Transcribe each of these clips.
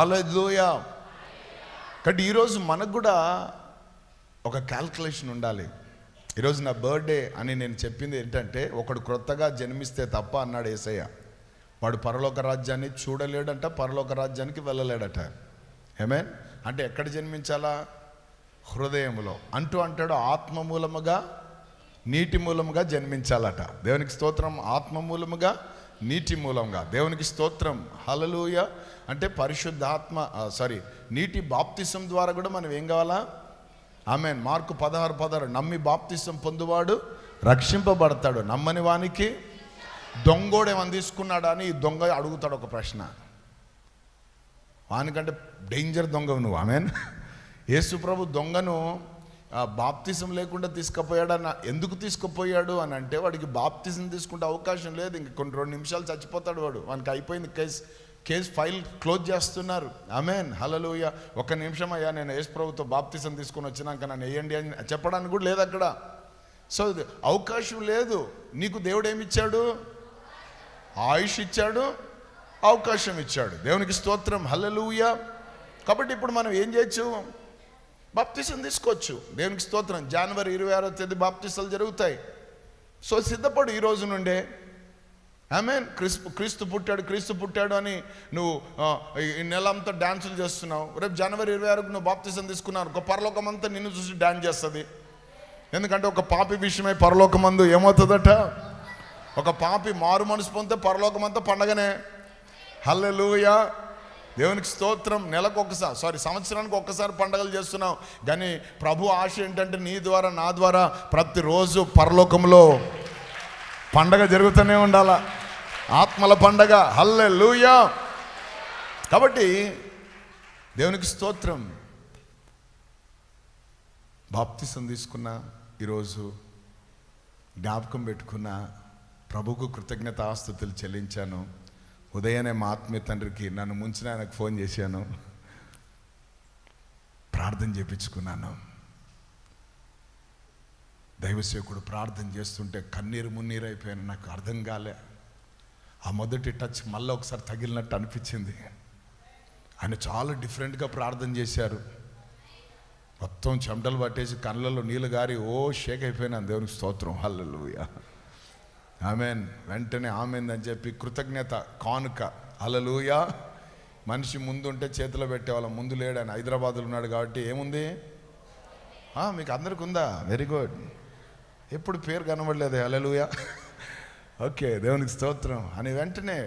హల్లెలూయా. కాబట్టి ఈరోజు మనకు కూడా ఒక క్యాల్కులేషన్ ఉండాలి. ఈరోజు నా బర్త్డే అని నేను చెప్పింది ఏంటంటే, ఒకడు క్రొత్తగా జన్మిస్తే తప్ప అన్నాడు యేసయ్య, వాడు పరలోక రాజ్యాన్ని చూడలేడంట, పరలోక రాజ్యానికి వెళ్ళలేడట. ఆమేన్. అంటే ఎక్కడ జన్మించాలా? హృదయంలో. అంటాడు ఆత్మ మూలముగా నీటి మూలముగా జన్మించాలట. దేవునికి స్తోత్రం. ఆత్మ మూలముగా నీటి మూలంగా. దేవునికి స్తోత్రం. హల్లెలూయా. అంటే పరిశుద్ధాత్మ నీటి బాప్తిసం ద్వారా కూడా మనం ఏం కావాలా? ఆమేన్. మార్కు 16:16 నమ్మి బాప్తిసం పొందువాడు రక్షింపబడతాడు, నమ్మని వానికి దొంగోడేమని తీసుకున్నాడా అని ఈ దొంగ అడుగుతాడు ఒక ప్రశ్న. వానికంటే డేంజర్ దొంగ నువ్వు. ఆమేన్. యేసు ప్రభు దొంగను బాప్తిసం లేకుండా తీసుకుపోయాడు. ఎందుకు తీసుకుపోయాడు అని అంటే, వాడికి బాప్తిసం తీసుకుంటే అవకాశం లేదు. ఇంక 2 నిమిషాలు చచ్చిపోతాడు వాడు. వానికి అయిపోయింది, కేసు ఫైల్ క్లోజ్ చేస్తున్నారు. ఆమేన్. హల్లెలూయా. 1 నిమిషం అయ్యా, నేను యేసు ప్రభుతో బాప్తిసం తీసుకొని వచ్చినాక నన్ను వేయండి అని చెప్పడానికి కూడా లేదు అక్కడ. సో అవకాశం లేదు. నీకు దేవుడు ఏమిచ్చాడు? ఆయుష్ ఇచ్చాడు, అవకాశం ఇచ్చాడు. దేవునికి స్తోత్రం. హల్లెలూయా. కాబట్టి ఇప్పుడు మనం ఏం చేయొచ్చు? బాప్తిసం తీసుకోవచ్చు. దేవునికి స్తోత్రం. జనవరి 26వ తేదీ బాప్తిసాలు జరుగుతాయి. సో సిద్ధపడు ఈ రోజు నుండే. ఆమేన్. క్రీస్తు పుట్టాడు అని నువ్వు ఈ నెల అంతా డాన్సులు చేస్తున్నావు. రేపు జనవరి 26కు నువ్వు బాప్తిసం తీసుకున్నావు, ఒక పరలోకం అంతా నిన్ను చూసి డాన్స్ చేస్తుంది. ఎందుకంటే ఒక పాపి విషయమై పరలోకమందు ఏమవుతుందట? ఒక పాపి మారు మనసు పొందితే పరలోకం అంతా పండగనే. హల్లెలూయా. దేవునికి స్తోత్రం. నెలకు ఒకసారి, సంవత్సరానికి ఒక్కసారి పండగలు చేస్తున్నావు. కానీ ప్రభు ఆశ ఏంటంటే, నీ ద్వారా నా ద్వారా ప్రతిరోజు పరలోకంలో పండగ జరుగుతూనే ఉండాలా. ఆత్మల పండగ. హల్లెలూయా. కాబట్టి దేవునికి స్తోత్రం. బాప్తిసం తీసుకున్న ఈరోజు జ్ఞాపకం పెట్టుకున్న ప్రభుకు కృతజ్ఞతాస్తుతులు చెల్లించాను. ఉదయాన్నే మా ఆత్మీయ తండ్రికి నన్ను ముంచిన ఆయనకు ఫోన్ చేశాను, ప్రార్థన చేయించుకున్నాను. దైవసేవకుడు ప్రార్థన చేస్తుంటే కన్నీరు మున్నీరు అయిపోయాను. నాకు అర్థం కాలే. ఆ మొదటి టచ్ మళ్ళీ ఒకసారి తగిలినట్టు అనిపించింది. ఆయన చాలా డిఫరెంట్గా ప్రార్థన చేశారు. మొత్తం చెమటలు పట్టేసి కళ్ళల్లో నీళ్ళు గారి షేక్ అయిపోయినాను. దేవునికి స్తోత్రం. హల్లెలూయా. ఆమేన్. వెంటనే ఆమెన్ అని చెప్పి కృతజ్ఞత కానుక. హల్లెలూయా. మనిషి ముందు ఉంటే చేతిలో పెట్టేవాళ్ళం, ముందు లేడు. ఆయన హైదరాబాద్లో ఉన్నాడు కాబట్టి ఏముంది? మీకు అందరికి ఉందా? Very good. ఎప్పుడు పేరు కనబడలేదు. హల్లెలూయా. ఓకే, దేవునికి స్తోత్రం అని వెంటనే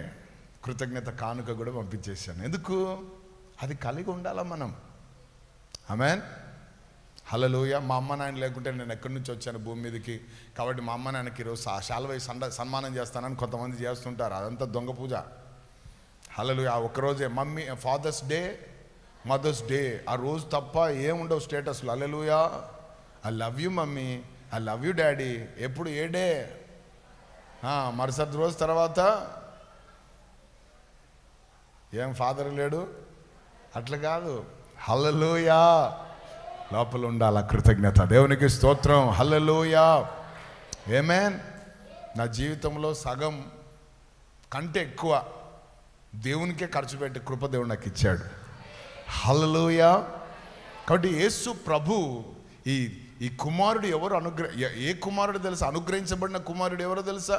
కృతజ్ఞత కానుక కూడా పంపించేశాను. ఎందుకు? అది కలిగి ఉండాలా మనం. ఆమేన్. హల్లెలూయా. మా అమ్మ నాయన లేకుంటే నేను ఎక్కడి నుంచి వచ్చాను భూమి మీదకి. కాబట్టి మా అమ్మ నాయనకి ఈరోజు శాలువై సన్మానం చేస్తానని కొంతమంది చేస్తుంటారు. అదంతా దొంగ పూజ. హల్లెలూయా. ఒక్కరోజే ఫాదర్స్ డే, మదర్స్ డే, ఆ రోజు తప్ప ఏముండవు స్టేటస్లు. Hallelujah. I love you mummy, I love you daddy. ఎప్పుడు ఏ డే? మరుసటి రోజు తర్వాత ఏం ఫాదర్ లేడు అట్లా కాదు. హల్లెలూయా. లోపల ఉండాల కృతజ్ఞత. దేవునికి స్తోత్రం. హల్లెలూయా. ఆమేన్. నా జీవితంలో సగం కంటే ఎక్కువ దేవునికే ఖర్చు పెట్టి కృప దేవుడు నాకు ఇచ్చాడు. హల్లెలూయా. కాబట్టి యేసు ప్రభు ఈ కుమారుడు ఎవరు? ఏ కుమారుడు తెలుసా? అనుగ్రహించబడిన కుమారుడు ఎవరో తెలుసా?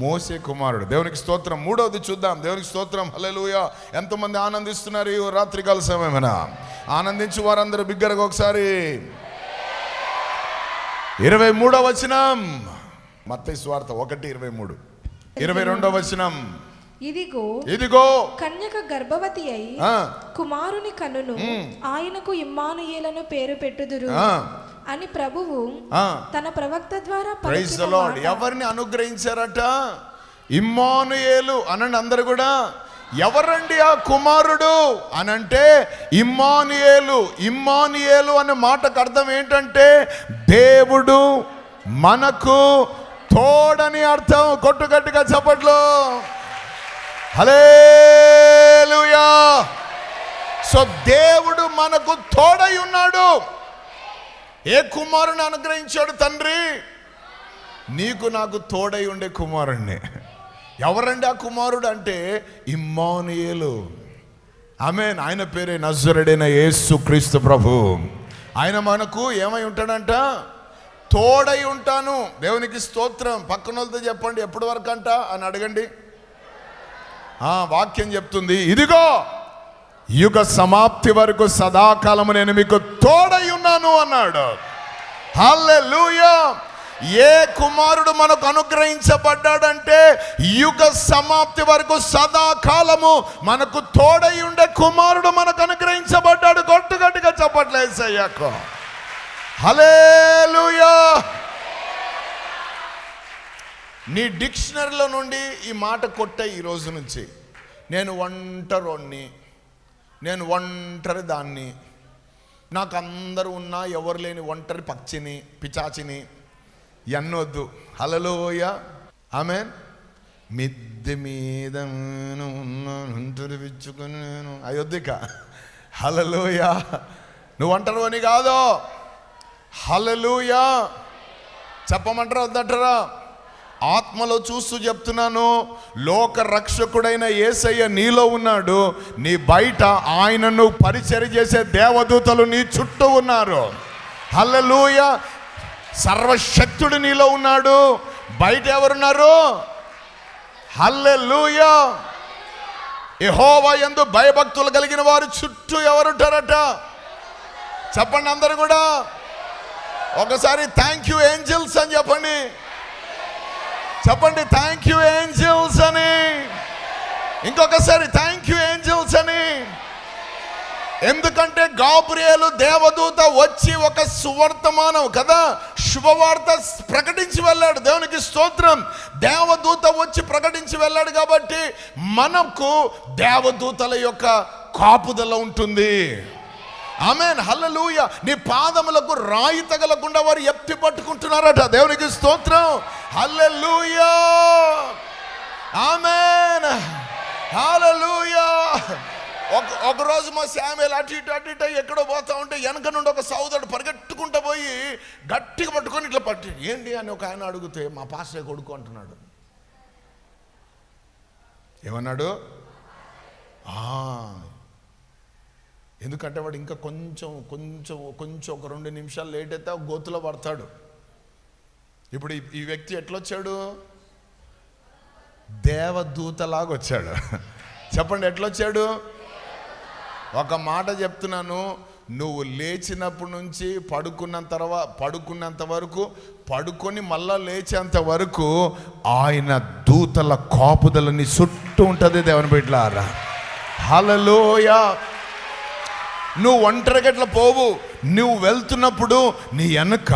మోసే కుమారుడు. దేవునికి స్తోత్రం. 3వది చూద్దాం. దేవునికి స్తోత్రం. హల్లెలూయా. ఎంతమంది ఆనందిస్తున్నారు ఈ రాత్రికాల సమయమేనా? ఆనందించు వారందరూ బిగ్గరగా ఒకసారి 23వ వచనం, మత్తయి సువార్త 1:23. 22వ వచనం, ఇదిగో కన్యక గర్భవతి అయి కుమారుని కనును, ఆయనకు ఇమ్మానుయేలను పేరు పెట్టుదురు అని ప్రభువు తన ప్రవక్త ద్వారా ప్రైజ్ ది లార్డ్. ఎవరిని అనుగ్రహించారట? ఇమ్మానుయేలు అనండి అందరు కూడా. ఎవరండి ఆ కుమారుడు అనంటే ఇమ్మానుయేలు. ఇమ్మానుయేలు అనే మాటకు అర్థం ఏంటంటే దేవుడు మనకు తోడని అర్థం. కొట్టు గట్టిగా చప్పట్లు. హల్లెలూయా. సో దేవుడు మనకు తోడై ఉన్నాడు. ఏ కుమారుని అనుగ్రహించాడు తండ్రి? నీకు నాకు తోడై ఉండే కుమారుణ్ణి. ఎవరండి ఆ కుమారుడు అంటే ఇమ్మానుయేలు. ఆమేన్. ఆయన పేరే నజరేయుడైన యేసు క్రీస్తు ప్రభు. ఆయన మనకు ఏమై ఉంటాడంట? తోడై ఉంటాను. దేవునికి స్తోత్రం. పక్కన వాళ్ళతో చెప్పండి, ఎప్పటి వరకు అంట అని అడగండి. వాక్యం చెప్తుంది, ఇదిగో యుగ సమాప్తి వరకు సదాకాలము నేను మీకు తోడై ఉన్నాను అన్నాడు. హల్లెలూయా. ఏ కుమారుడు మనకు అనుగ్రహించబడ్డాడంటే యుగ సమాప్తి వరకు సదాకాలము మనకు తోడై ఉండే కుమారుడు మనకు అనుగ్రహించబడ్డాడు. గట్టిగా చెప్పట్లే యేసయ్యకు. హల్లెలూయా. నీ డిక్షనరీలో నుండి ఈ మాట కొట్టే ఈ రోజు నుంచి, నేను ఒంటరోణ్ణి, నేను ఒంటరి దాన్ని, నాకు అందరూ ఉన్నా ఎవరు లేని ఒంటరి పక్షిని, పిచాచిని ఎన్నొద్దు. హల్లెలూయా. ఆమేన్. మిద్దె మీద ఒంటరి పిచ్చుకొని నేను అయోధ్యక. హల్లెలూయా. నువ్వు ఒంటరివని కాదు. హల్లెలూయా. చెప్పమంటారా వద్దంటారా? ఆత్మలో చూస్తూ చెప్తున్నాను, లోక రక్షకుడైన యేసయ్య నీలో ఉన్నాడు. నీ బయట ఆయనను పరిచర్య చేసే దేవదూతలు నీ చుట్టూ ఉన్నారు. హల్లెలూయా. సర్వశక్తుడు నీలో ఉన్నాడు. బయట ఎవరున్నారు? హల్లెలూయా. యెహోవా యందు భయభక్తులు కలిగిన వారు చుట్టూ ఎవరుంటారట? చెప్పండి అందరూ కూడా. ఒకసారి థ్యాంక్ యూ ఏంజల్స్ అని చెప్పండి. చెప్పండి థ్యాంక్ యూ ఏంజల్స్ అని. ఇంకొకసారి థ్యాంక్ యూ ఏంజల్స్ అని. ఎందుకంటే గాబ్రియేలు దేవదూత వచ్చి ఒక సువర్తమానం కదా, శుభవార్త ప్రకటించి వెళ్ళాడు. దేవునికి స్తోత్రం. దేవదూత వచ్చి ప్రకటించి వెళ్ళాడు కాబట్టి మనకు దేవదూతల యొక్క కాపుదల ఉంటుంది. ఆమేన్. హల్లెలూయా. నీ పాదములకు రాయి తగలకుండా వారు ఎత్తి పట్టుకుంటున్నారట. దేవునికి స్తోత్రం. హల్లెలూయా. ఆమేన్. హల్లెలూయా. ఒక రోజు మా శామ్యూయల్ అటు ఇటు ఎక్కడో పోతా ఉంటే వెనక నుండి ఒక సోదరుడు పరిగెట్టుకుంటూ పోయి గట్టిగా పట్టుకొని ఇట్లా పట్టి, ఏంటి అని ఒక ఆయన అడిగితే, మా పాస్టర్ కొడుకు అంటున్నాడు. ఏమన్నాడు? ఎందుకంటే వాడు ఇంకా కొంచెం ఒక 2 నిమిషాలు లేట్ అయితే గోతులో పడతాడు. ఇప్పుడు ఈ వ్యక్తి ఎట్లొచ్చాడు? దేవదూతలాగా వచ్చాడు. చెప్పండి ఎట్లొచ్చాడు? ఒక మాట చెప్తున్నాను, నువ్వు లేచినప్పటి నుంచి పడుకున్నంత వరకు, పడుకొని మళ్ళా లేచేంత వరకు ఆయన దూతల కాపుదలని చుట్టూ ఉంటుంది. దేవుని బిడ్డలారా. హల్లెలూయా. నువ్వు ఒంటరిగా ఎట్లా పోవు. నువ్వు వెళ్తున్నప్పుడు నీ వెనక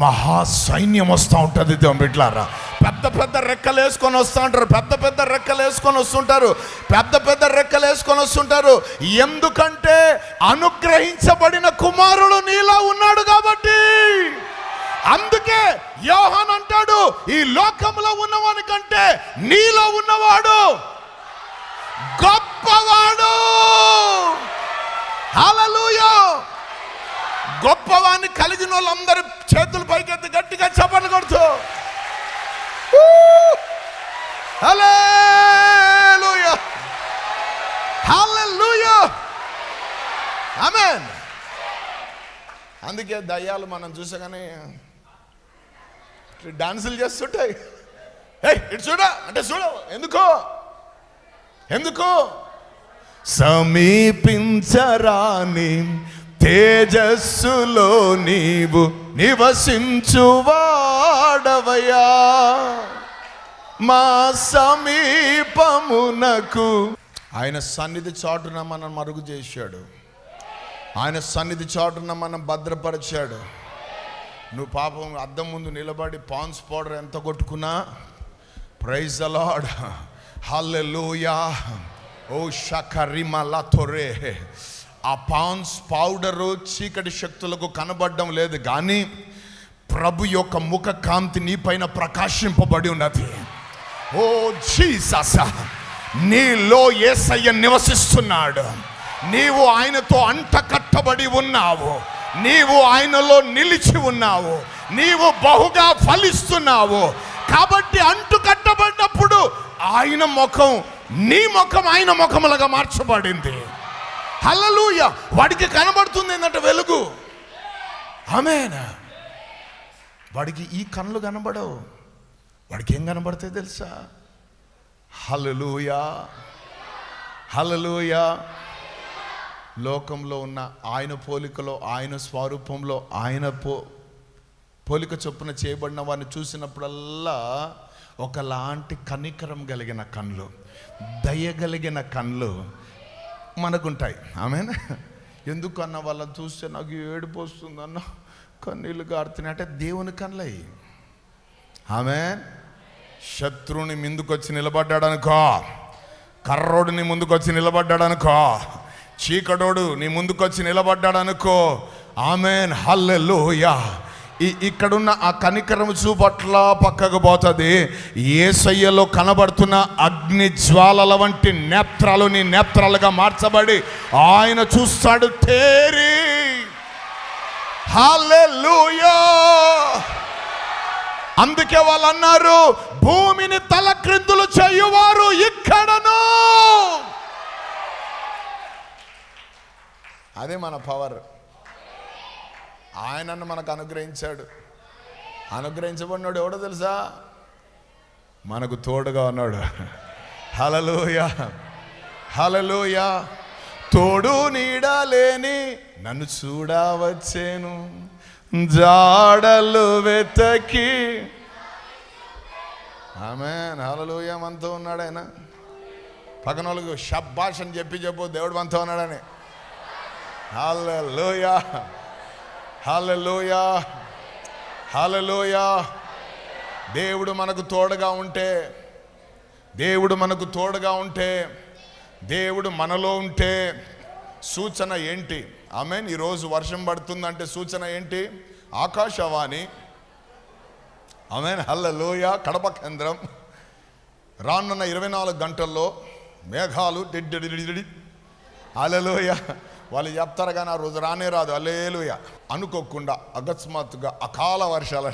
మహాసైన్యం వస్తూ ఉంటుంది. దేవుని బిడ్డలారా. పెద్ద రెక్కలు వేసుకొని వస్తూ ఉంటారు. పెద్ద రెక్కలు వేసుకొని వస్తుంటారు. ఎందుకంటే అనుగ్రహించబడిన కుమారుడు నీలో ఉన్నాడు కాబట్టి. అందుకే యోహాను అంటాడు, ఈ లోకంలో ఉన్నవాని కంటే నీలో ఉన్నవాడు గొప్పవాడు. హల్లెలూయా. గొప్పవాన్ని కలిగిన వాళ్ళందరూ చేతులు పైకెత్తి గట్టిగా చప్పట్లు కొడుతూ హల్లెలూయా. హల్లెలూయా. ఆమేన్. అందుకే దయ్యాలు మనం చూసగానే డాన్సులు చేస్తుంటాయి. ఇటు చూడ అంటే చూడ. ఎందుకు సమీపించరాని తేజస్సులో నీవు నివసించువాడవయ్యా. మా సమీపమునకు ఆయన సన్నిధి చాటున మనం మరుగు చేశాడు. ఆయన సన్నిధి చాటున మనం భద్రపరిచాడు. నువ్వు పాపం అద్దం ముందు నిలబడి పాన్స్ పౌడర్ ఎంత కొట్టుకున్నా, ప్రైజ్ ద లార్డ్. హల్లెలూయా. ఓ షకరిమలతోరే. ఆ పాన్స్ పౌడరు చీకటి శక్తులకు కనబడడం లేదు, కానీ ప్రభు యొక్క ముఖ కాంతి నీ పైన ప్రకాశింపబడి ఉన్నది. ఓ జీసస్, నీలో యేసయ్య నివసిస్తున్నాడు. నీవు ఆయనతో అంట కట్టబడి ఉన్నావు. నీవు ఆయనలో నిలిచి ఉన్నావు. నీవు బహుగా ఫలిస్తున్నావు. కాబట్టి అంటు కట్టబడినప్పుడు ఆయన ముఖం నీ ముఖం ఆయన ముఖములుగా మార్చబడింది. హల్లెలూయా. వాడికి కనబడుతుంది ఏంటంటే వెలుగు. ఆమేన్. వాడికి ఈ కళ్ళు కనబడవు, వాడికి ఏం కనబడతాయి తెలుసా? హల్లెలూయా, హల్లెలూయా. లోకంలో ఉన్న ఆయన పోలికలో, ఆయన స్వరూపంలో, ఆయన పోలిక చొప్పున చేయబడిన వారిని చూసినప్పుడల్లా ఒకలాంటి కనికరం కలిగిన కళ్ళు, దయగలిగిన కళ్ళు మనకుంటాయి. ఆమేన్. ఎందుకు అన్న వాళ్ళని చూస్తే నాకు ఏడుపు వస్తుంది అన్న, కన్నీళ్ళు గారుతున్నాయి అంటే దేవుని కళ్ళయి. ఆమేన్. శత్రువుని ముందుకొచ్చి నిలబడ్డాడనుకో, కర్రోడు నీ ముందుకొచ్చి నిలబడ్డాడనుకో, చీకటోడు నీ ముందుకొచ్చి నిలబడ్డాడనుకో, ఆమేన్, హల్లెలూయా. ఇక్కడున్న ఆ కనికరం చూపట్ల పక్కకు పోతుంది. యేసయ్యలో కనబడుతున్న అగ్ని జ్వాలల వంటి నేత్రాలు నీ నేత్రాలుగా మార్చబడి ఆయన చూస్తాడు తేరి. హల్లెలూయా. అందుకే వాళ్ళు అన్నారు, భూమిని తలక్రిందులు చేయువారు ఇక్కడను. అదే మన పవర్. ఆయనను మనకు అనుగ్రహించాడు. అనుగ్రహించబడినాడు ఎవడో తెలుసా? మనకు తోడుగా ఉన్నాడు. హల్లెలూయా, హల్లెలూయా. తోడు నీడలేని నన్ను చూడవచ్చేను, జాడలు వెతకి. ఆమేన్, హల్లెలూయా. మనతో ఉన్నాడు ఆయన. పక్కన వాళ్ళకు షబ్బాష్ అని చెప్పు, దేవుడు మనతో ఉన్నాడని. హల్లెలూయా, హల్లెలూయా, హల్లెలూయా. దేవుడు మనకు తోడుగా ఉంటే, దేవుడు మనకు తోడుగా ఉంటే, దేవుడు మనలో ఉంటే సూచన ఏంటి? ఆమేన్. ఈరోజు వర్షం పడుతుందంటే సూచన ఏంటి? ఆకాశవాణి. ఆమేన్, హల్లెలూయా. కడప కేంద్రం రానున్న 24 గంటల్లో మేఘాలు డిడ్డి. హల్లెలూయా. వాళ్ళు చెప్తారు కానీ ఆ రోజు రానే రాదు. హల్లెలూయా. అనుకోకుండా అకస్మాత్తుగా అకాల వర్షాలు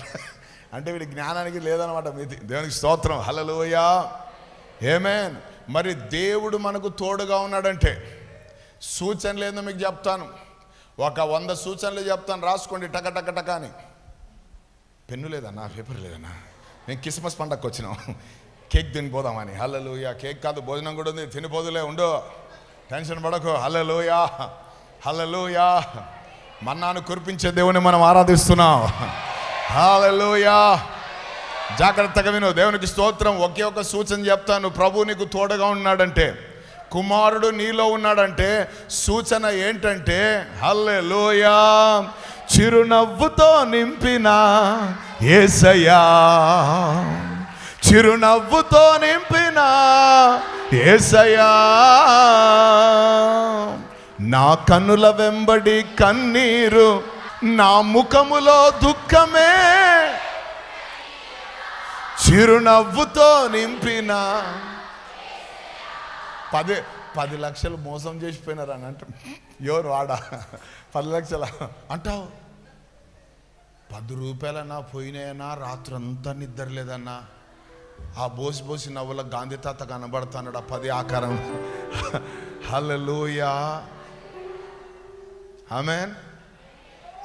అంటే వీడి జ్ఞానానికి లేదనమాట మీది. దేవునికి స్తోత్రం. హల్లెలూయా, ఆమేన్. మరి దేవుడు మనకు తోడుగా ఉన్నాడంటే సూచన లేదో మీకు చెప్తాను. ఒక 100 సూచనలు చెప్తాను, రాసుకోండి టక టక టక అని. పెన్ను లేదన్నా, పేపర్ లేదన్నా. మేము క్రిస్మస్ పండగకి వచ్చినాం, కేక్ తినిపోదామని. హల్లెలూయా. కేక్ కాదు, భోజనం కూడా ఉంది, తినిపోదులే, ఉండు, టెన్షన్ పడకు. హల్లెలూయా, హల్లెలూయా. మన్నాను కురిపించే దేవుని మనం ఆరాధిస్తున్నాం. హల్లెలూయా. జాగ్రత్తగా విను. దేవునికి స్తోత్రం. ఒకే ఒక సూచన చెప్తాను. ప్రభు నీకు తోడుగా ఉన్నాడంటే, కుమారుడు నీలో ఉన్నాడంటే సూచన ఏంటంటే, హల్లెలూయా, చిరునవ్వుతో నింపిన యేసయ్యా, చిరునవ్వుతో నింపిన యేసయ్యా, నా కన్నుల వెంబడి కన్నీరు, నా ముఖములో దుఃఖమే, చిరునవ్వుతో నింపిన. 10 లక్షలు మోసం చేసిపోయినారు అని అంట. ఎవరు వాడా? 10 లక్షల అంటావు. 10 రూపాయలన్నా పోయినాయన్నా, రాత్రంతా నిద్ర లేదన్నా. ఆ బోసి నవ్వుల గాంధీ తాత కనబడుతున్నాడు, ఆ 10 ఆకారం. హల్లెలూయా, ఆమేన్.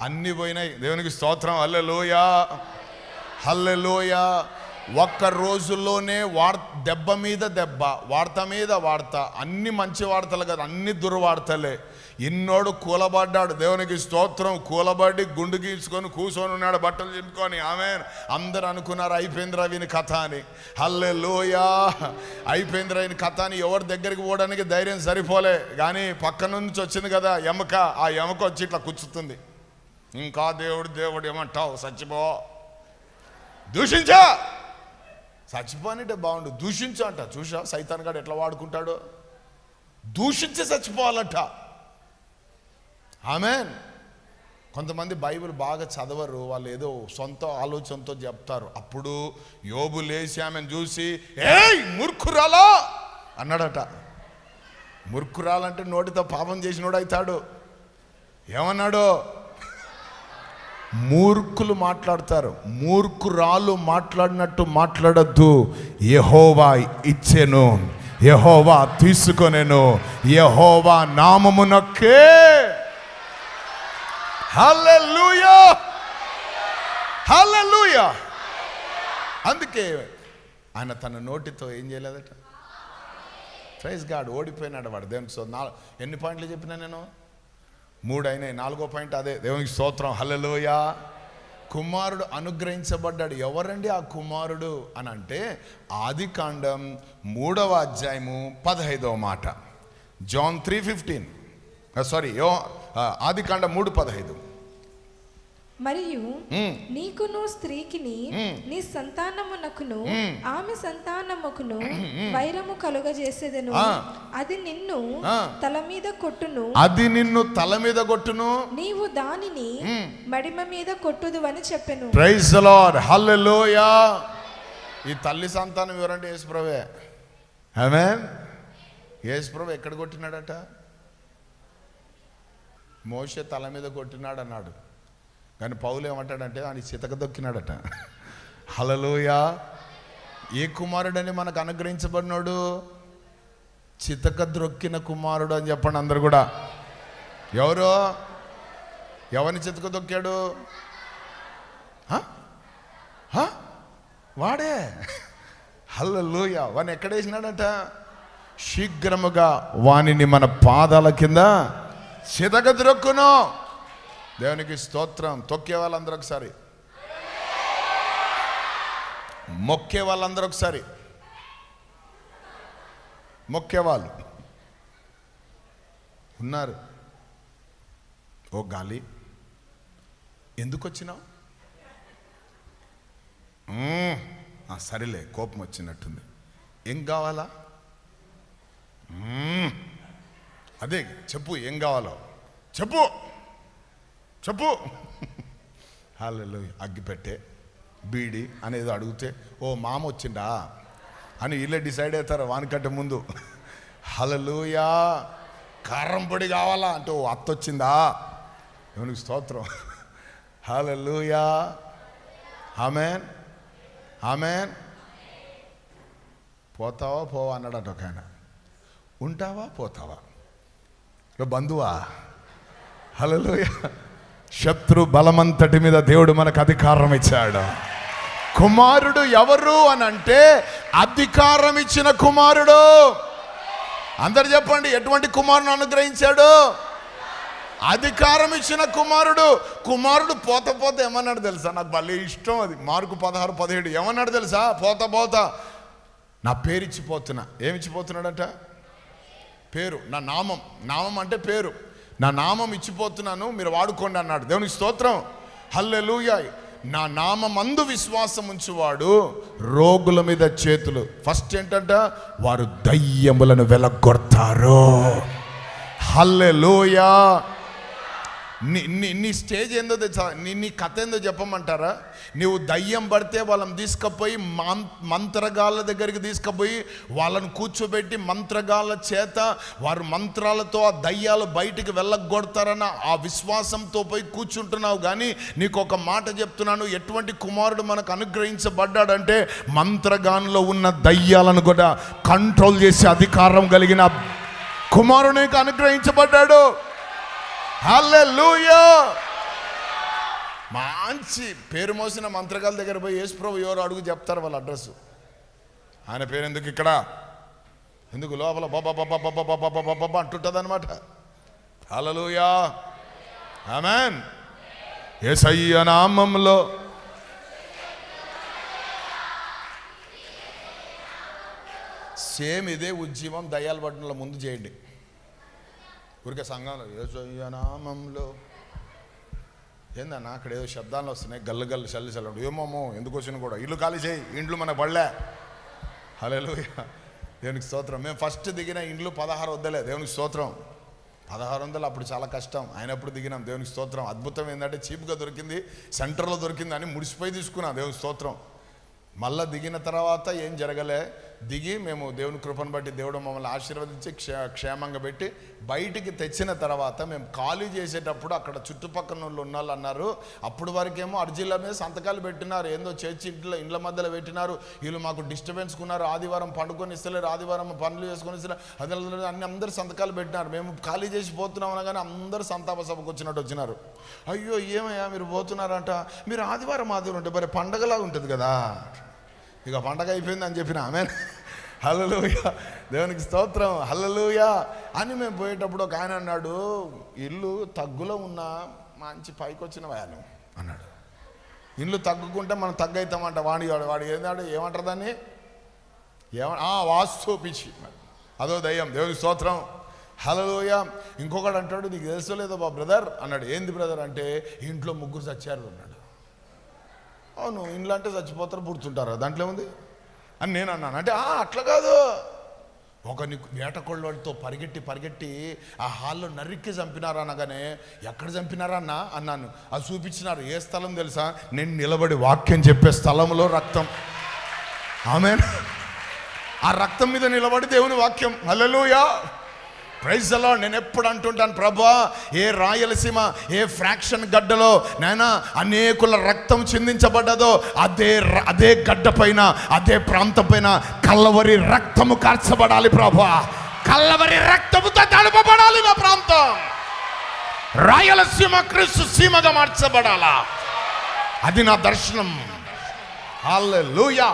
అన్ని పోయినాయి. దేవునికి స్తోత్రం. హల్లెలూయా, హల్లెలూయా. ఒక్క రోజుల్లోనే దెబ్బ మీద దెబ్బ, వార్త మీద వార్త. అన్ని మంచి వార్తలు కదా, అన్ని దుర్వార్తలే. ఇన్నోడు కూలబడ్డాడు. దేవునికి స్తోత్రం. కూలబడి గుండు గీల్చుకొని కూర్చొని ఉన్నాడు, బట్టలు చింపుకొని. ఆమేన్. అందరు అనుకున్నారు అయిపోయిందిరా వీని కథ అని. హల్లెలూయా, అయిపోయిందిరా వీని కథ అని. ఎవరి దగ్గరికి పోవడానికి ధైర్యం సరిపోలే. కానీ పక్క నుంచి వచ్చింది కదా ఎముక, ఆ ఎముక వచ్చి ఇట్లా కూర్చుతుంది. ఇంకా దేవుడు ఏమంటావు? చచ్చిపో, దూషించా. చచ్చిపోనిటే బాగుండు, దూషించు అంట. చూసా సైతాన్ గాడు ఎట్లా వాడుకుంటాడో. దూషించి చచ్చిపోవాలంట. ఆమేన్. కొంతమంది బైబిల్ బాగా చదవరు, వాళ్ళు ఏదో సొంత ఆలోచనతో చెప్తారు. అప్పుడు యోబు లేచి ఆమెను చూసి, ఏయ్ మూర్ఖురాలా అన్నాడట. మూర్ఖురాలంటే నోటితో పాపం చేసినోడు అవుతాడు. ఏమన్నాడు? మూర్ఖులు మాట్లాడతారు, మూర్ఖురాలు మాట్లాడినట్టు మాట్లాడద్దు. యెహోవా ఇచ్చెను, యెహోవా తీసుకొనెను యెహోవా నామమునకే. హల్లెలూయా, హల్లెలూయా. అందుకే ఆయన తన నోటితో ఏం చేయలేదట. Praise God. ఓడిపోయినాడు వాడు దేవునికి. ఎన్ని పాయింట్లు చెప్పినా నేను? 3 అయినాయి. 4వ పాయింట్ అదే. దేవునికి స్తోత్రం, హల్లెలూయా. కుమారుడు అనుగ్రహించబడ్డాడు. ఎవరండి ఆ కుమారుడు అని అంటే ఆదికాండం 3వ అధ్యాయము 15వ మాట. జాన్ 3:15 ఆదికాండం 3:15. మరియు నీకును స్త్రీకిని నీ సంతానమునకును ఆమె సంతానముకును వైరము కలుగజేసేదను. అది నిన్ను తల మీద కొట్టును, అది నిన్ను తల మీద కొట్టును, నీవు దానిని మడిమ మీద కొట్టుదు అని చెప్పెను. ప్రైజ్ ది లార్డ్, హల్లెలూయా. ఈ తల్లి సంతానం ఎవరంటే యేసుప్రభే. ఆమేన్. యేసుప్రభు ఎక్కడ కొట్టినాడట? మోషే తల మీద కొట్టినాడు అన్నాడు, కానీ పౌలు ఏమంటాడంటే ఆయన చితక దొక్కినాడట. హల్లెలూయా. ఏ కుమారుడని మనకు అనుగ్రహించబడినాడు? చితక ద్రొక్కిన కుమారుడు అని చెప్పండి అందరు కూడా. ఎవరు? ఎవరిని చితక దొక్కాడు? వాడే. హల్లెలూయా. వాడిని ఎక్కడ వేసినాడట? శీఘ్రముగా వానిని మన పాదాల కింద చితక ద్రొక్కును. దేవునికి స్తోత్రం. తొక్కే వాళ్ళందరూ ఒకసారి, మొక్కే వాళ్ళందరూ ఒకసారి. మొక్కేవాళ్ళు ఉన్నారు. ఓ గాలి, ఎందుకు వచ్చినావు? సరేలే, కోపం వచ్చినట్టుంది. ఏం కావాలా? అదే చెప్పు, ఏం కావాలో చెప్పు చెప్పు. హల్లెలూయా. అగ్గిపెట్టే, బీడి అనేది అడిగితే ఓ మామ వచ్చిండా అని వీళ్ళే డిసైడ్ అవుతారు వానికంటే ముందు. హల్లెలూయా. కారం పొడి కావాలా అంటే ఓ అత్త వచ్చిందా. దేవునికి స్తోత్రం, హల్లెలూయా. ఆమేన్, ఆమేన్. పోతావా పోవా అన్నాడట ఒక ఆయన. ఉంటావా పోతావా? బంధువా? హల్లెలూయా. శత్రు బలమంతటి మీద దేవుడు మనకు అధికారం ఇచ్చాడు. కుమారుడు ఎవరు అని అంటే అధికారం ఇచ్చిన కుమారుడు. అందరు చెప్పండి, ఎటువంటి కుమారుని అనుగ్రహించాడు? అధికారం ఇచ్చిన కుమారుడు. కుమారుడు పోత పోత ఏమన్నాడు తెలుసా? నాకు భలే ఇష్టం అది. మార్కు 16:17 ఏమన్నాడు తెలుసా? పోత పోత నా పేరు ఇచ్చిపోతున్నా. ఏమిచ్చిపోతున్నాడట? పేరు. నా నామం. నామం అంటే పేరు. నా నామం ఇచ్చిపోతున్నాను, మీరు వాడుకోండి అన్నాడు. దేవునికి స్తోత్రం, హల్లెలూయా. నా నామమందు విశ్వాసం ఉంచువాడు రోగుల మీద చేతులు. ఫస్ట్ ఏంటంట? వారు దయ్యములను వెలగొడతారు. హల్లెలూయా. నీ స్టేజ్ ఏందో తెలుసా? నీ కథ ఏందో చెప్పమంటారా? నీవు దయ్యం పడితే వాళ్ళని తీసుకుపోయి మంత్రగాళ్ళ దగ్గరికి తీసుకుపోయి వాళ్ళని కూర్చోబెట్టి మంత్రగాళ్ళ చేత వారు మంత్రాలతో ఆ దయ్యాలు బయటికి వెళ్ళగొడతారన్న ఆ విశ్వాసంతో పోయి కూర్చుంటున్నావు. కానీ నీకు ఒక మాట చెప్తున్నాను, ఎటువంటి కుమారుడు మనకు అనుగ్రహించబడ్డాడంటే మంత్రగాన్లో ఉన్న దయ్యాలను కూడా కంట్రోల్ చేసే అధికారం కలిగిన కుమారుడు నీకు అనుగ్రహించబడ్డాడు. హల్లెలూయా. మంచి పేరు మోసిన మంత్రగాల దగ్గర పోయి యేసుప్రభు ఎవరు అడుగు చెప్తారు వాళ్ళ అడ్రస్. ఆయన పేరు ఎందుకు ఇక్కడ? ఎందుకు లోపల బాబా బాబా బాబా బాబా బాబా అంటుంటుంది అనమాట. హల్లెలూయా, ఆమేన్. యేసయ్య నామములో సేమ్ ఇదే ఉద్యమం దయ్యాల పట్టణంలో ముందు చేయండి. ఊరికే సంఘంలో యేసయ్య నామంలో ఏందన్నా అక్కడ ఏదో శబ్దాలు వస్తున్నాయి, గల్లు గల్లు చల్లి చల్లడు. ఏమోమో ఎందుకు వచ్చినా కూడా ఇల్లు ఖాళీ చేయి, ఇండ్లు మనకు పడలే. హల్లెలూయా, దేవునికి స్తోత్రం. మేము ఫస్ట్ దిగిన ఇండ్లు 16 వద్దలే. దేవునికి స్తోత్రం. 1600 అప్పుడు చాలా కష్టం, అయినప్పుడు దిగినాం. దేవునికి స్తోత్రం. అద్భుతం ఏంటంటే చీప్గా దొరికింది, సెంటర్లో దొరికింది అని ముడిసిపోయి తీసుకున్నాం. దేవునికి స్తోత్రం. మళ్ళీ దిగిన తర్వాత ఏం జరగలే. దిగి మేము దేవుని కృపను బట్టి దేవుడు మమ్మల్ని ఆశీర్వదించి క్షేమంగా పెట్టి బయటికి తెచ్చిన తర్వాత మేము ఖాళీ చేసేటప్పుడు అక్కడ చుట్టుపక్కల వాళ్ళు ఉన్నాళ్ళు అన్నారు, అప్పుడు వరకేమో అర్జీల మీద సంతకాలు పెట్టినారు, ఏందో చర్చి ఇండ్ల మధ్యలో పెట్టినారు, వీళ్ళు మాకు డిస్టర్బెన్స్ కున్నారు, ఆదివారం పండుకొని ఇస్తలేరు, ఆదివారం పనులు చేసుకొని ఇస్తలేరు, అదే అన్ని అందరు సంతకాలు పెట్టినారు. మేము ఖాళీ చేసి పోతున్నాం అనగానే అందరూ సంతాప సభకు వచ్చినట్టు వచ్చినారు. అయ్యో ఏమయ్యా మీరు పోతున్నారంట, మీరు ఆదివారం ఉంటే మరి పండగలా ఉంటుంది కదా, ఇక పండగ అయిపోయింది అని చెప్పిన ఆమె. హల్లెలూయా, దేవునికి స్తోత్రం, హల్లెలూయా అని మేము పోయేటప్పుడు ఒక ఆయన అన్నాడు, ఇల్లు తగ్గులో ఉన్న మంచి పైకి వచ్చిన వాయను అన్నాడు. ఇల్లు తగ్గుకుంటే మనం తగ్గవుతామంట. వాడు ఏందాడు ఏమంటారు దాన్ని, వాస్తు పిచ్చి, అదో దయ్యం. దేవునికి స్తోత్రం, హల్లెలూయా. ఇంకొకడు అంటాడు, నీకు తెలుసో లేదో బా బ్రదర్ అన్నాడు. ఏంది బ్రదర్ అంటే, ఇంట్లో 3 చచ్చారు అన్నాడు. అవును, ఇంట్లో అంటే చచ్చిపోతారు పుడుతుంటారు, దాంట్లో ఉంది అని నేను అన్నాను. అంటే అట్లా కాదు, నీకు వేటకొళ్ళతో పరిగెట్టి ఆ హాల్లో నరికి చంపినారా అనగానే, ఎక్కడ చంపినారా అన్నాను. అది చూపించినారు. ఏ స్థలం తెలుసా, నేను నిలబడి వాక్యం చెప్పే స్థలంలో రక్తం. ఆమేన్. ఆ రక్తం మీద నిలబడి దేవుని వాక్యం. హల్లెలూయా, ప్రైజ్ ది లార్డ్. నేను ఎప్పుడు అంటుంటాను, ప్రభా ఏ రాయలసీమ ఏ ఫ్రాక్షన్ గడ్డలో నైనా అనేకుల రక్తం చిందించబడ్డదో అదే గడ్డ పైన అదే ప్రాంతం పైన కల్వరి రక్తము కార్చబడాలి ప్రభా, కల్వరి రక్తముతో తడపబడాలి నా ప్రాంతం, రాయలసీమ క్రీస్తు సీమగా మార్చబడాలా, అది నా దర్శనం. హల్లెలూయా.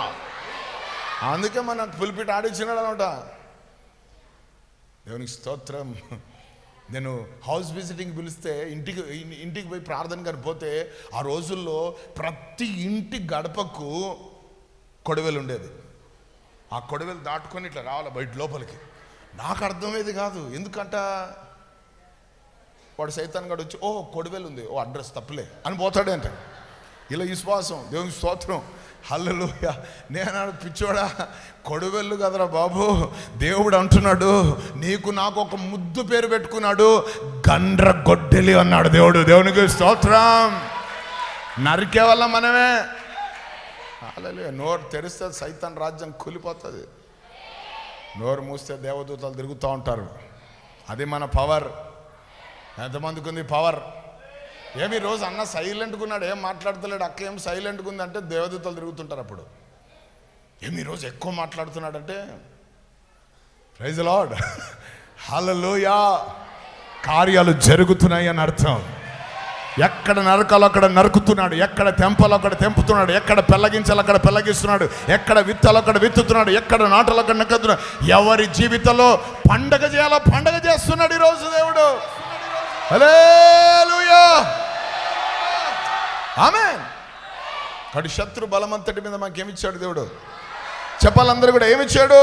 అందుకే మన పులిపిట ఆడించినాడు అనమాట. దేవునికి స్తోత్రం. నేను హౌస్ విజిటింగ్ పిలిస్తే ఇంటికి పోయి ప్రార్థన కనిపోతే ఆ రోజుల్లో ప్రతి ఇంటి గడపకు కొడవెలు ఉండేది. ఆ కొడవెలు దాటుకొని ఇట్లా రావాలి బయట లోపలికి. నాకు అర్థమయ్యేది కాదు, ఎందుకంట వాడు సైతాన్ గడు వచ్చి కొడవెలు ఉంది, అడ్రస్ తప్పులే అని పోతాడే అంట. ఇలా విశ్వాసం. దేవునికి స్తోత్రం, హల్లెలూయా. నేను పిచ్చోడా, కొడవెళ్ళు కదరా బాబు, దేవుడు అంటున్నాడు నీకు నాకు ఒక ముద్దు పేరు పెట్టుకున్నాడు, గండ్ర గొడ్డలి అన్నాడు దేవుడు. దేవునికి స్తోత్రం. నరికే వల్ల మనమే. హల్లెలూయా. నోరు తెరిస్తే సైతాన్ రాజ్యం కూలిపోతుంది, నోరు మూస్తే దేవదూతలు తిరుగుతూ ఉంటారు. అది మన పవర్. ఎంతమందికి ఉంది పవర్? ఏమి రోజు అన్న సైలెంట్గా ఉన్నాడు, ఏం మాట్లాడతలేడు, అక్క ఏం సైలెంట్గా ఉందంటే దేవదూతలు తిరుగుతుంటారు. అప్పుడు ఏమి రోజు ఎక్కువ మాట్లాడుతున్నాడంటే ప్రైజ్ ది లార్డ్, హల్లెలూయా, కార్యాలు జరుగుతున్నాయి అని అర్థం. ఎక్కడ నరకాలో అక్కడ నరుకుతున్నాడు, ఎక్కడ తెంపాలో అక్కడ తెంపుతున్నాడు, ఎక్కడ పెళ్ళగించాలో అక్కడ పెళ్ళగిస్తున్నాడు, ఎక్కడ విత్తాలో అక్కడ విత్తుతున్నాడు, ఎక్కడ నాటలో అక్కడ నక్కుతున్నాడు. ఎవరి జీవితంలో పండగ చేయాలో పండగ చేస్తున్నాడు ఈరోజు దేవుడు. హల్లెలూయా, ఆమేన్. కాబట్టి శత్రు బలమంతటి మీద మాకేమిచ్చాడు దేవుడు? చెప్పాలందరూ కూడా ఏమిచ్చాడు?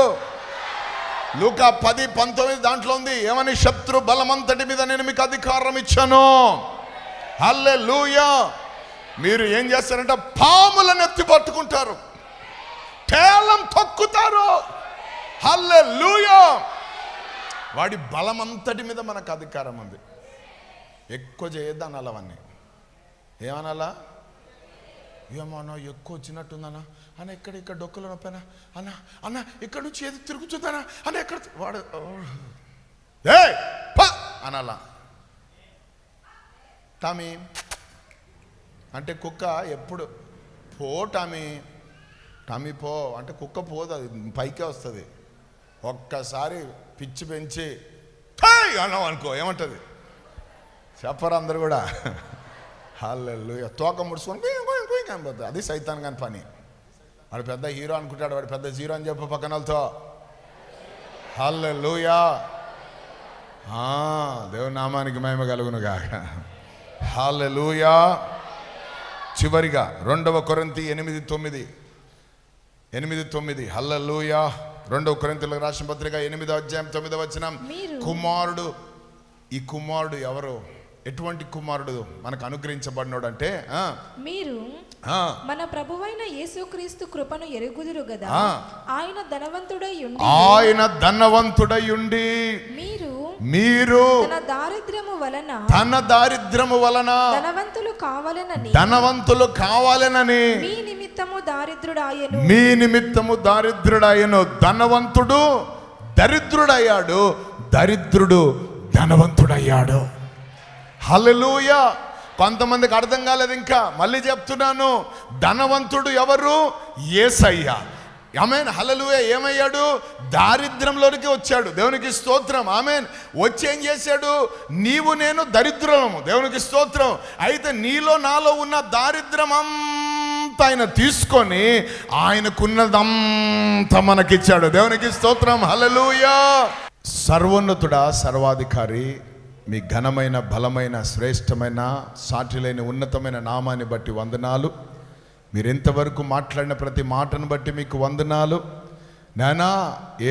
లూకా 10:19 దాంట్లో ఉంది, ఏమని? శత్రు బలమంతటి మీద నేను మీకు అధికారం ఇచ్చాను. హల్లెలూయా. మీరు ఏం చేస్తారంటే పాములను ఎత్తి పట్టుకుంటారు, తేలం తొక్కుతారు. హల్లెలూయా. వాడి బలమంతటి మీద మనకు అధికారం ఉంది. ఎక్కువ చేయొద్దు అనాలి అవన్నీ. ఏమనాలా? ఏమన్నా ఎక్కువ వచ్చినట్టుందన్నా అన్న, ఇక్కడ డొక్కలు నొప్పానా అన్న ఇక్కడ నుంచి ఏది తిరుగుతుందనా అన్న, ఎక్కడ వాడు అనాలా. టామీ అంటే కుక్క ఎప్పుడు పో టామీ పో అంటే కుక్క పోదు, అది పైకే వస్తుంది. ఒక్కసారి పిచ్చి పెంచి అన్నావు అనుకో, ఏమంటుంది? చెప్పరు అందరు కూడా. హల్లెలూయా. తోక ముడుచుకొని కనిపోతుంది, అది సైతాన్ కాని పని. వాడు పెద్ద హీరో అనుకుంటాడు, వాడు పెద్ద జీరో అని చెప్పు పక్కనలతో. హల్లెలూయా. దేవుని నామానికి మహిమ కలుగునుగాక. హల్లెలూయా. చివరిగా 2 కొరింథీ 8:9. హల్లెలూయా. 2 కొరింథీయులకు రాసిన పత్రిక 8వ అధ్యాయం 9వ వచనం. కుమారుడు. ఈ కుమారుడు ఎవరు? ఎటువంటి కుమారుడు మనకు అనుగ్రహించబడినాడు అంటే, మీరు మన ప్రభువైన యేసుక్రీస్తు కృపను ఎరుగుదురు గదా, ఆయన ధనవంతుడై ఉండి మీరు తన దారిద్ర్యము వలన ధనవంతులు కావాలనని నిమిత్తము దారిద్రుడాయను. మీ నిమిత్తము దారిద్రుడాయను. ధనవంతుడు దరిద్రుడయ్యాడు, దరిద్రుడు ధనవంతుడయ్యాడు. హల్లెలూయా. కొంతమందికి అర్థం కాలేదు. ఇంకా మళ్ళీ చెప్తున్నాను, ధనవంతుడు ఎవరు? యేసయ్య. ఆమేన్, హల్లెలూయా. ఏమయ్యాడు? దారిద్ర్యంలోనికి వచ్చాడు. దేవునికి స్తోత్రం. ఆమేన్. వచ్చి ఏం చేశాడు? నీవు నేను దరిద్రము. దేవునికి స్తోత్రం. అయితే నీలో నాలో ఉన్న దారిద్ర్యం అంతా ఆయన తీసుకొని ఆయనకున్నదంతా మనకిచ్చాడు. దేవునికి స్తోత్రం. హల్లెలూయా. సర్వోన్నతుడా, సర్వాధికారి, మీ ఘనమైన, బలమైన, శ్రేష్టమైన, సాటిలేని ఉన్నతమైన నామాన్ని బట్టి వందనాలు. మీరు ఇంతవరకు మాట్లాడిన ప్రతి మాటను బట్టి మీకు వందనాలు. నానా,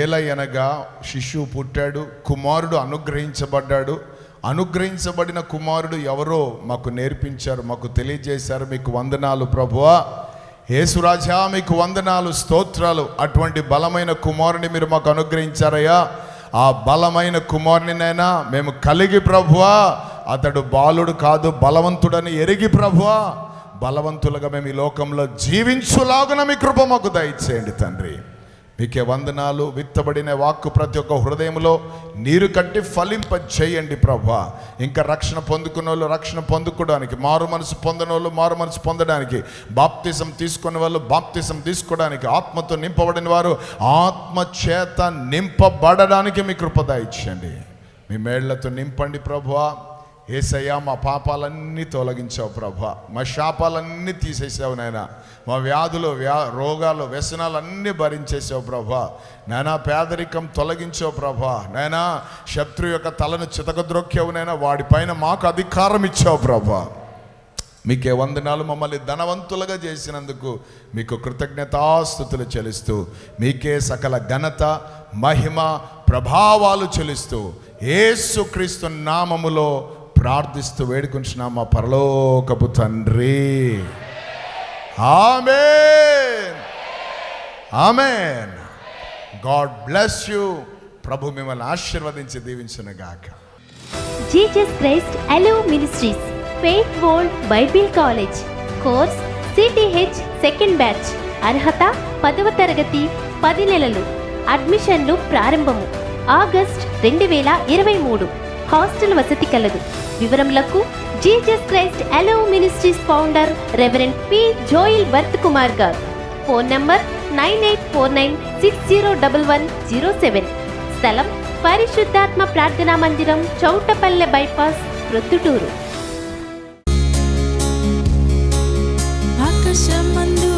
ఏలయనగా శిశువు పుట్టాడు, కుమారుడు అనుగ్రహించబడ్డాడు. అనుగ్రహించబడిన కుమారుడు ఎవరో మాకు నేర్పించారు, మాకు తెలియజేశారు. మీకు వందనాలు ప్రభువా. యేసురాజా, మీకు వందనాలు, స్తోత్రాలు. అటువంటి బలమైన కుమారుని మీరు మాకు అనుగ్రహించారయ్యా. ఆ బలమైన కుమారునినైనా మేము కలిగి ప్రభువా, అతడు బాలుడు కాదు బలవంతుడని ఎరిగి ప్రభువా, బలవంతులుగా మేము ఈ లోకంలో జీవించులాగున మీ కృప మాకు దయచేయండి తండ్రి. మీకే వందనాలు. విత్తబడిన వాక్కు ప్రతి ఒక్క హృదయంలో నీరు కట్టి ఫలింప చేయండి ప్రభువా. ఇంకా రక్షణ పొందుకున్న వాళ్ళు రక్షణ పొందుకోవడానికి, మారు మనసు పొందిన వాళ్ళు మారు మనసు పొందడానికి, బాప్తిజం తీసుకున్న వాళ్ళు బాప్తిజం తీసుకోవడానికి, ఆత్మతో నింపబడిన వారు ఆత్మ చేత నింపబడడానికి మీ కృప దయచేయండి. మీ మేళ్లతో నింపండి ప్రభువా. యేసయ్యా, మా పాపాలన్నీ తొలగించావు ప్రభా, మా శాపాలన్నీ తీసేసావు నాయన, మా వ్యాధులు రోగాలు వ్యసనాలన్నీ భరించేసావు ప్రభా. నాయనా, పేదరికం తొలగించావు ప్రభా. నాయనా, శత్రు యొక్క తలను చితకద్రొక్కావు నాయన, వాడిపైన మాకు అధికారం ఇచ్చావు ప్రభా. మీకే వందనాలు. మమ్మల్ని ధనవంతులుగా చేసినందుకు మీకు కృతజ్ఞతాస్తుతులు చెల్లిస్తూ, మీకే సకల ఘనత, మహిమ, ప్రభావాలు చెల్లిస్తూ యేసుక్రీస్తు నామములో ప్రార్థిస్తూ వేడుకుంటున్నాం మా పరలోకపు తండ్రి. Amen, amen. God bless you. ప్రభు మిమ్మల్ని ఆశీర్వదించి దీవించును గాక. జీసస్ క్రైస్ట్ అలో ministries faith world bible college course CTH second batch. అర్హత 10వ తరగతి, 10 నెలలు. అడ్మిషన్లు ప్రారంభము ఆగస్ట్ 2023. హాస్టల్ వసతి కలదు. వివరములకు జీసస్ క్రైస్ట్ అలో మినిస్ట్రీస్ ఫౌండర్ రెవరెండ్ పి. జోయిల్ వర్త్ కుమార్ గారు. Phone number 9849601107. స్థలం పరిశుద్ధాత్మ ప్రార్థనా మందిరం, చౌటపల్లె బైపాస్, ప్రొద్దుటూరు. ఆకాశమందు